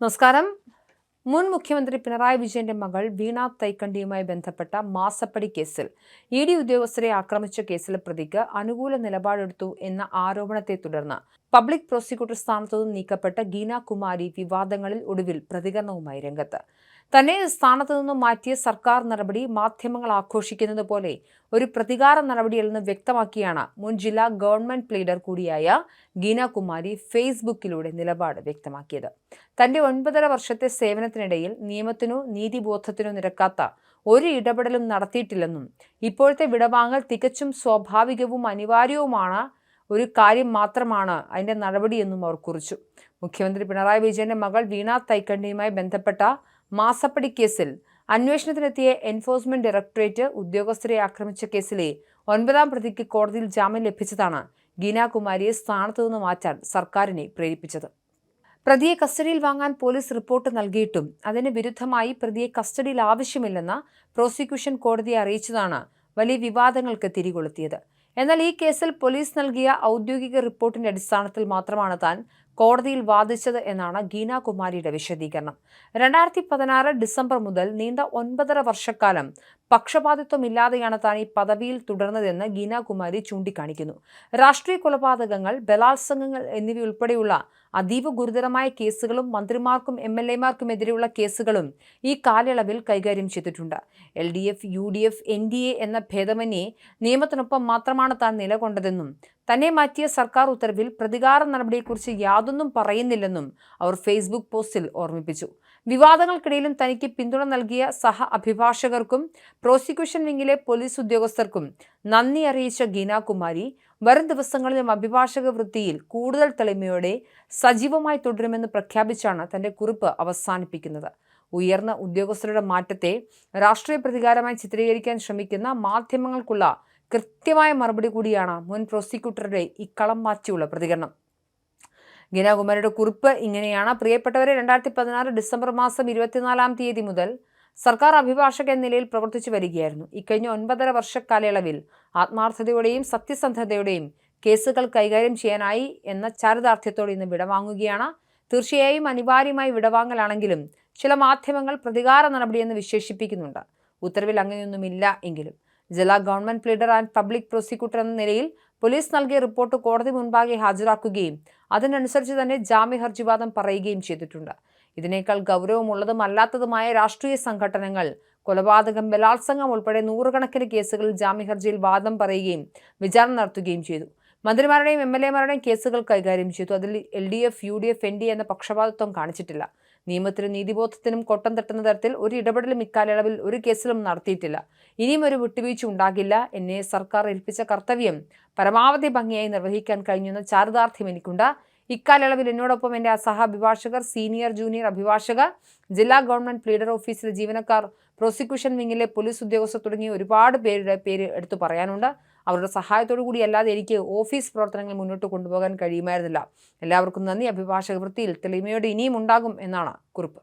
നമസ്കാരം. മുൻ മുഖ്യമന്ത്രി പിണറായി വിജയന്റെ മകൾ വീണ തൈക്കണ്ടിയുമായി ബന്ധപ്പെട്ട മാസപ്പടി കേസിൽ ഇഡി ഉദ്യോഗസ്ഥരെ ആക്രമിച്ച കേസിലെ പ്രതിക്ക് അനുകൂല നിലപാടെടുത്തു എന്ന ആരോപണത്തെ തുടർന്ന് പബ്ലിക് പ്രോസിക്യൂട്ടർ സ്ഥാനത്തു നിന്ന് നീക്കപ്പെട്ട ഗീന കുമാരി വിവാദങ്ങളിൽ ഒടുവിൽ പ്രതികരണവുമായി രംഗത്ത്. തന്നെ സ്ഥാനത്തു നിന്നും മാറ്റിയ സർക്കാർ നടപടി മാധ്യമങ്ങൾ ആഘോഷിക്കുന്നത് പോലെ ഒരു പ്രതികാര നടപടിയല്ലെന്ന് വ്യക്തമാക്കിയാണ് മുൻ ജില്ലാ ഗവൺമെന്റ് പ്ലീഡർ കൂടിയായ ഗീന കുമാരി ഫേസ്ബുക്കിലൂടെ നിലപാട് വ്യക്തമാക്കിയത്. തന്റെ 9.5 വർഷത്തെ സേവനത്തിനിടയിൽ നിയമത്തിനോ നീതിബോധത്തിനോ നിരക്കാത്ത ഒരു ഇടപെടലും നടത്തിയിട്ടില്ലെന്നും ഇപ്പോഴത്തെ വിടവാങ്ങൽ തികച്ചും സ്വാഭാവികവും അനിവാര്യവുമാണ് ഒരു കാര്യം മാത്രമാണ് അതിന്റെ നടപടിയെന്നും അവർ കുറിച്ചു. മുഖ്യമന്ത്രി പിണറായി വിജയന്റെ മകൾ വീണ തൈക്കണ്ടിയുമായി ബന്ധപ്പെട്ട മാസപ്പടി കേസിൽ അന്വേഷണത്തിനെത്തിയ എൻഫോഴ്സ്മെന്റ് ഡയറക്ടറേറ്റ് ഉദ്യോഗസ്ഥരെ ആക്രമിച്ച കേസിലെ 9ാം പ്രതിക്ക് കോടതിയിൽ ജാമ്യം ലഭിച്ചതാണ് ഗീന കുമാരിയെ സ്ഥാനത്തു നിന്ന് മാറ്റാൻ സർക്കാരിനെ പ്രേരിപ്പിച്ചത്. പ്രതിയെ കസ്റ്റഡിയിൽ വാങ്ങാൻ പോലീസ് റിപ്പോർട്ട് നൽകിയിട്ടും അതിന് വിരുദ്ധമായി പ്രതിയെ കസ്റ്റഡിയിൽ ആവശ്യമില്ലെന്ന് പ്രോസിക്യൂഷൻ കോടതിയെ അറിയിച്ചതാണ് വലിയ വിവാദങ്ങൾക്ക് തിരികൊളുത്തിയത്. എന്നാൽ ഈ കേസിൽ പോലീസ് നൽകിയ ഔദ്യോഗിക റിപ്പോർട്ടിന്റെ അടിസ്ഥാനത്തിൽ മാത്രമാണ് താൻ കോടതിയിൽ വാദിച്ചത് എന്നാണ് ഗീന കുമാരിയുടെ വിശദീകരണം. 2016 ഡിസംബർ മുതൽ നീണ്ട 9.5 വർഷക്കാലം പക്ഷപാതിത്വമില്ലാതെയാണ് താൻ ഈ പദവിയിൽ തുടർന്നതെന്ന് ഗീന കുമാരി ചൂണ്ടിക്കാണിക്കുന്നു. രാഷ്ട്രീയ കൊലപാതകങ്ങൾ, ബലാത്സംഗങ്ങൾ എന്നിവയുൾപ്പെടെയുള്ള അതീവ ഗുരുതരമായ കേസുകളും മന്ത്രിമാർക്കും MLA-മാർക്കുമെതിരെയുള്ള കേസുകളും ഈ കാലയളവിൽ കൈകാര്യം ചെയ്തിട്ടുണ്ട്. LDF, UDF, NDA എന്ന ഭേദമന്യേ നിയമത്തിനൊപ്പം മാത്രമാണ് താൻ നിലകൊണ്ടതെന്നും തന്നെ മാറ്റിയ സർക്കാർ ഉത്തരവിൽ പ്രതികാര നടപടിയെക്കുറിച്ച് യാതൊന്നും പറയുന്നില്ലെന്നും അവർ ഫേസ്ബുക്ക് പോസ്റ്റിൽ ഓർമ്മിപ്പിച്ചു. വിവാദങ്ങൾക്കിടയിലും തനിക്ക് പിന്തുണ നൽകിയ സഹ അഭിഭാഷകർക്കും പ്രോസിക്യൂഷൻ വിങ്ങിലെ പോലീസ് ഉദ്യോഗസ്ഥർക്കും നന്ദി അറിയിച്ച ഗീന കുമാരി വരും ദിവസങ്ങളിലും അഭിഭാഷക വൃത്തിയിൽ കൂടുതൽ തെളിമയോടെ സജീവമായി തുടരുമെന്ന് പ്രഖ്യാപിച്ചാണ് തന്റെ കുറിപ്പ് അവസാനിപ്പിക്കുന്നത്. ഉയർന്ന ഉദ്യോഗസ്ഥരുടെ മാറ്റത്തെ രാഷ്ട്രീയ പ്രതികാരമായി ചിത്രീകരിക്കാൻ ശ്രമിക്കുന്ന മാധ്യമങ്ങൾക്കുള്ള കൃത്യമായ മറുപടി കൂടിയാണ് മുൻ പ്രോസിക്യൂട്ടറുടെ ഈ കളം മാറ്റിയുള്ള പ്രതികരണം. ഗീന കുമാരിയുടെ കുറിപ്പ് ഇങ്ങനെയാണ്: പ്രിയപ്പെട്ടവരെ, 2016 ഡിസംബർ മാസം 24-ാം തീയതി മുതൽ സർക്കാർ അഭിഭാഷക എന്ന നിലയിൽ പ്രവർത്തിച്ചു വരികയായിരുന്നു. ഇക്കഴിഞ്ഞ 9.5 വർഷക്കാലയളവിൽ ആത്മാർത്ഥതയോടെയും സത്യസന്ധതയോടെയും കേസുകൾ കൈകാര്യം ചെയ്യാനായി എന്ന ചാരിതാർത്ഥ്യത്തോടെ ഇന്ന് വിടവാങ്ങുകയാണ്. തീർച്ചയായും അനിവാര്യമായ വിടവാങ്ങലാണെങ്കിലും ചില മാധ്യമങ്ങൾ പ്രതികാര നടപടിയെന്ന് വിശേഷിപ്പിക്കുന്നുണ്ട്. ഉത്തരവിൽ അങ്ങനെയൊന്നുമില്ല എങ്കിലും ജില്ലാ government pleader and public prosecutor എന്ന നിലയിൽ പോലീസ് നൽകിയ റിപ്പോർട്ട് കോടതി മുൻപാകെ ഹാജരാക്കുകയും അതിനനുസരിച്ച് തന്നെ ജാമ്യ ഹർജിവാദം പറയുകയും ചെയ്തിട്ടുണ്ട്. ഇതിനേക്കാൾ ഗൗരവമുള്ളതും അല്ലാത്തതുമായ രാഷ്ട്രീയ സംഘടനകൾ കൊലപാതകം, ബലാത്സംഗം ഉൾപ്പെടെ നൂറുകണക്കിന് കേസുകളിൽ ജാമ്യ ഹർജിയിൽ വാദം പറയുകയും വിചാരണ നടത്തുകയും ചെയ്തു. മന്ത്രിമാരുടെയും MLA-മാരുടെയും കേസുകൾ കൈകാര്യം ചെയ്തു. അതിൽ LDF, UDF, NDA എന്ന പക്ഷപാതിത്വം കാണിച്ചിട്ടില്ല. നിയമത്തിനും നീതിബോധത്തിനും കൊട്ടം തട്ടുന്ന തരത്തിൽ ഒരു ഇടപെടലും ഇക്കാലയളവിൽ ഒരു കേസിലും നടത്തിയിട്ടില്ല. ഇനിയും ഒരു വിട്ടുവീഴ്ച ഉണ്ടാകില്ല. എന്നെ സർക്കാർ ഏൽപ്പിച്ച കർത്തവ്യം പരമാവധി ഭംഗിയായി നിർവഹിക്കാൻ കഴിഞ്ഞെന്ന ചാരിതാർത്ഥ്യം എനിക്കുണ്ട്. ഇക്കാലയളവിൽ എന്നോടൊപ്പം എൻ്റെ സഹ അഭിഭാഷകർ, സീനിയർ ജൂനിയർ അഭിഭാഷകർ, ജില്ലാ ഗവൺമെന്റ് പ്ലീഡർ ഓഫീസിലെ ജീവനക്കാർ, പ്രോസിക്യൂഷൻ വിങ്ങിലെ പോലീസ് ഉദ്യോഗസ്ഥർ തുടങ്ങിയ ഒരുപാട് പേരുടെ പേര് എടുത്തു പറയാനുണ്ട്. അവരുടെ സഹായത്തോടു കൂടി അല്ലാതെ എനിക്ക് ഓഫീസ് പ്രവർത്തനങ്ങൾ മുന്നോട്ട് കൊണ്ടുപോകാൻ കഴിയുമായിരുന്നില്ല. എല്ലാവർക്കും നന്ദി. അഭിഭാഷക വൃത്തിയിൽ തെളിമയോടെ ഇനിയും ഉണ്ടാകും എന്നാണ് കുറിപ്പ്.